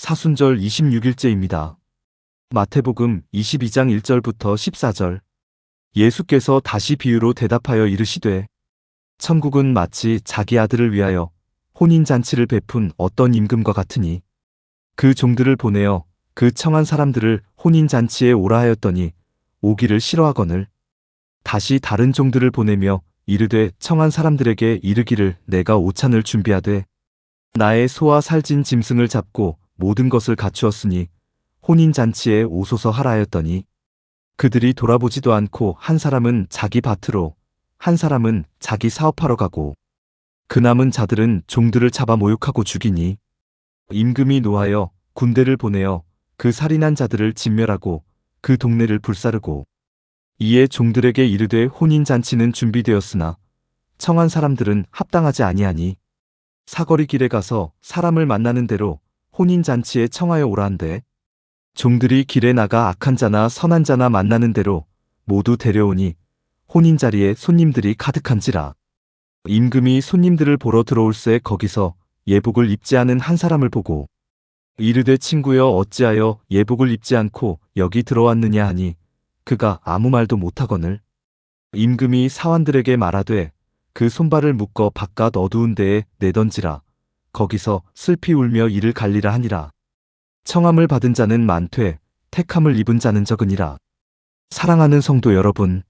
사순절 26일째입니다. 마태복음 22장 1절부터 14절. 예수께서 다시 비유로 대답하여 이르시되 천국은 마치 자기 아들을 위하여 혼인잔치를 베푼 어떤 임금과 같으니 그 종들을 보내어 그 청한 사람들을 혼인잔치에 오라 하였더니 오기를 싫어하거늘 다시 다른 종들을 보내며 이르되 청한 사람들에게 이르기를 내가 오찬을 준비하되 나의 소와 살진 짐승을 잡고 모든 것을 갖추었으니 혼인잔치에 오소서 하라 하였더니 그들이 돌아보지도 않고 한 사람은 자기 밭으로 한 사람은 자기 사업하러 가고 그 남은 자들은 종들을 잡아 모욕하고 죽이니 임금이 노하여 군대를 보내어 그 살인한 자들을 진멸하고 그 동네를 불사르고 이에 종들에게 이르되 혼인잔치는 준비되었으나 청한 사람들은 합당하지 아니하니 사거리 길에 가서 사람을 만나는 대로 혼인잔치에 청하여 오라 한대 종들이 길에 나가 악한 자나 선한 자나 만나는 대로 모두 데려오니 혼인자리에 손님들이 가득한지라. 임금이 손님들을 보러 들어올새 거기서 예복을 입지 않은 한 사람을 보고 이르되 친구여 어찌하여 예복을 입지 않고 여기 들어왔느냐 하니 그가 아무 말도 못하거늘 임금이 사환들에게 말하되 그 손발을 묶어 바깥 어두운 데에 내던지라. 거기서 슬피 울며 이를 갈리라 하니라. 청함을 받은 자는 많되 택함을 입은 자는 적으니라. 사랑하는 성도 여러분,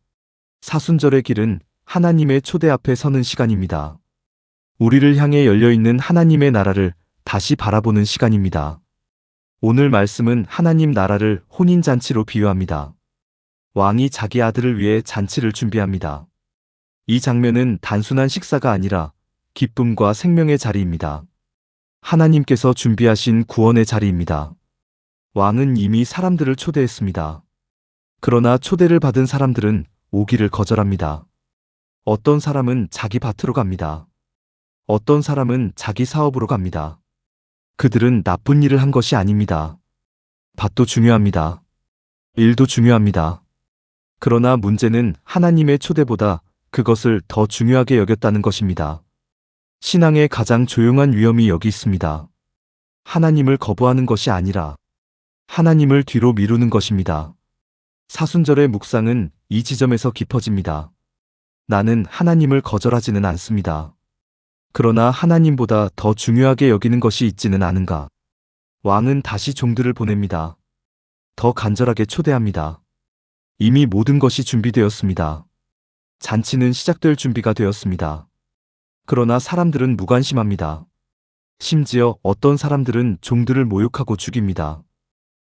사순절의 길은 하나님의 초대 앞에 서는 시간입니다. 우리를 향해 열려있는 하나님의 나라를 다시 바라보는 시간입니다. 오늘 말씀은 하나님 나라를 혼인잔치로 비유합니다. 왕이 자기 아들을 위해 잔치를 준비합니다. 이 장면은 단순한 식사가 아니라 기쁨과 생명의 자리입니다. 하나님께서 준비하신 구원의 자리입니다. 왕은 이미 사람들을 초대했습니다. 그러나 초대를 받은 사람들은 오기를 거절합니다. 어떤 사람은 자기 밭으로 갑니다. 어떤 사람은 자기 사업으로 갑니다. 그들은 나쁜 일을 한 것이 아닙니다. 밭도 중요합니다. 일도 중요합니다. 그러나 문제는 하나님의 초대보다 그것을 더 중요하게 여겼다는 것입니다. 신앙의 가장 조용한 위험이 여기 있습니다. 하나님을 거부하는 것이 아니라 하나님을 뒤로 미루는 것입니다. 사순절의 묵상은 이 지점에서 깊어집니다. 나는 하나님을 거절하지는 않습니다. 그러나 하나님보다 더 중요하게 여기는 것이 있지는 않은가? 왕은 다시 종들을 보냅니다. 더 간절하게 초대합니다. 이미 모든 것이 준비되었습니다. 잔치는 시작될 준비가 되었습니다. 그러나 사람들은 무관심합니다. 심지어 어떤 사람들은 종들을 모욕하고 죽입니다.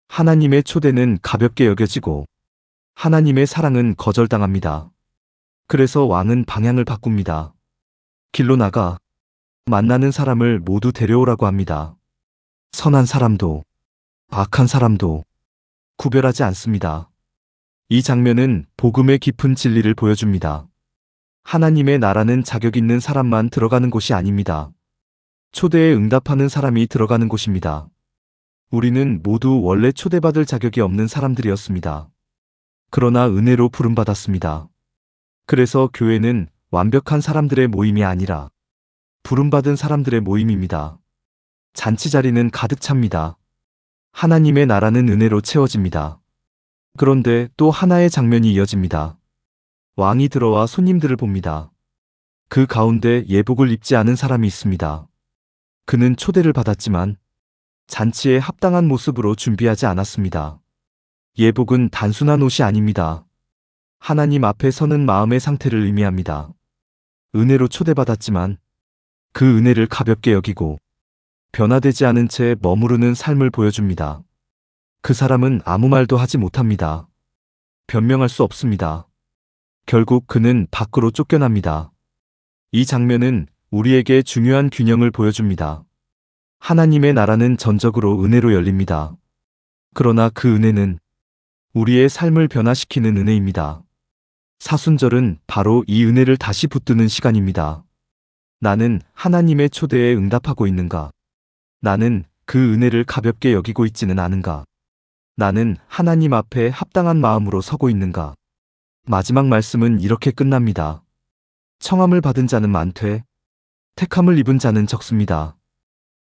하나님의 초대는 가볍게 여겨지고 하나님의 사랑은 거절당합니다. 그래서 왕은 방향을 바꿉니다. 길로 나가 만나는 사람을 모두 데려오라고 합니다. 선한 사람도 악한 사람도 구별하지 않습니다. 이 장면은 복음의 깊은 진리를 보여줍니다. 하나님의 나라는 자격 있는 사람만 들어가는 곳이 아닙니다. 초대에 응답하는 사람이 들어가는 곳입니다. 우리는 모두 원래 초대받을 자격이 없는 사람들이었습니다. 그러나 은혜로 부름받았습니다. 그래서 교회는 완벽한 사람들의 모임이 아니라 부름받은 사람들의 모임입니다. 잔치 자리는 가득 찹니다. 하나님의 나라는 은혜로 채워집니다. 그런데 또 하나의 장면이 이어집니다. 왕이 들어와 손님들을 봅니다. 그 가운데 예복을 입지 않은 사람이 있습니다. 그는 초대를 받았지만 잔치에 합당한 모습으로 준비하지 않았습니다. 예복은 단순한 옷이 아닙니다. 하나님 앞에 서는 마음의 상태를 의미합니다. 은혜로 초대받았지만 그 은혜를 가볍게 여기고 변화되지 않은 채 머무르는 삶을 보여줍니다. 그 사람은 아무 말도 하지 못합니다. 변명할 수 없습니다. 결국 그는 밖으로 쫓겨납니다. 이 장면은 우리에게 중요한 균형을 보여줍니다. 하나님의 나라는 전적으로 은혜로 열립니다. 그러나 그 은혜는 우리의 삶을 변화시키는 은혜입니다. 사순절은 바로 이 은혜를 다시 붙드는 시간입니다. 나는 하나님의 초대에 응답하고 있는가? 나는 그 은혜를 가볍게 여기고 있지는 않은가? 나는 하나님 앞에 합당한 마음으로 서고 있는가? 마지막 말씀은 이렇게 끝납니다. 청함을 받은 자는 많되 택함을 입은 자는 적습니다.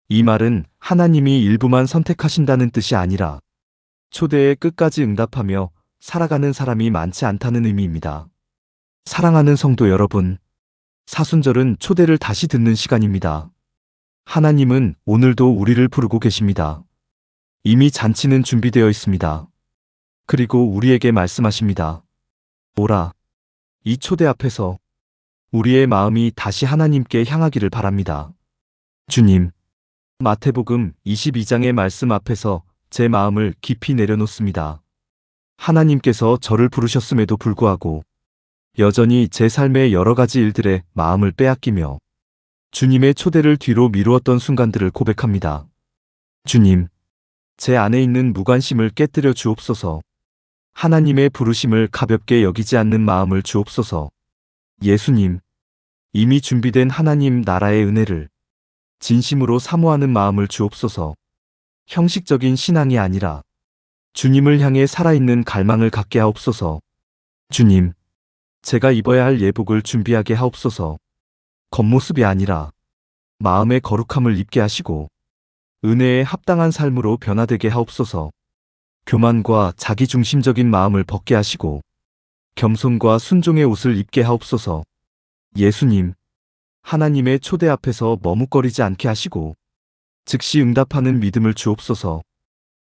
이 말은 하나님이 일부만 선택하신다는 뜻이 아니라 초대에 끝까지 응답하며 살아가는 사람이 많지 않다는 의미입니다. 사랑하는 성도 여러분, 사순절은 초대를 다시 듣는 시간입니다. 하나님은 오늘도 우리를 부르고 계십니다. 이미 잔치는 준비되어 있습니다. 그리고 우리에게 말씀하십니다. 오라. 이 초대 앞에서 우리의 마음이 다시 하나님께 향하기를 바랍니다. 주님, 마태복음 22장의 말씀 앞에서 제 마음을 깊이 내려놓습니다. 하나님께서 저를 부르셨음에도 불구하고 여전히 제 삶의 여러 가지 일들에 마음을 빼앗기며 주님의 초대를 뒤로 미루었던 순간들을 고백합니다. 주님, 제 안에 있는 무관심을 깨뜨려 주옵소서. 하나님의 부르심을 가볍게 여기지 않는 마음을 주옵소서. 예수님, 이미 준비된 하나님 나라의 은혜를 진심으로 사모하는 마음을 주옵소서. 형식적인 신앙이 아니라 주님을 향해 살아있는 갈망을 갖게 하옵소서. 주님, 제가 입어야 할 예복을 준비하게 하옵소서. 겉모습이 아니라 마음의 거룩함을 입게 하시고 은혜에 합당한 삶으로 변화되게 하옵소서. 교만과 자기중심적인 마음을 벗게 하시고 겸손과 순종의 옷을 입게 하옵소서. 예수님, 하나님의 초대 앞에서 머뭇거리지 않게 하시고 즉시 응답하는 믿음을 주옵소서.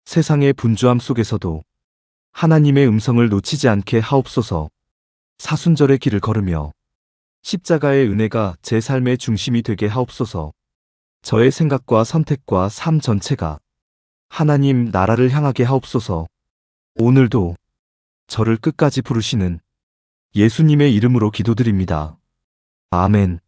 세상의 분주함 속에서도 하나님의 음성을 놓치지 않게 하옵소서. 사순절의 길을 걸으며 십자가의 은혜가 제 삶의 중심이 되게 하옵소서. 저의 생각과 선택과 삶 전체가 하나님 나라를 향하게 하옵소서. 오늘도 저를 끝까지 부르시는 예수님의 이름으로 기도드립니다. 아멘.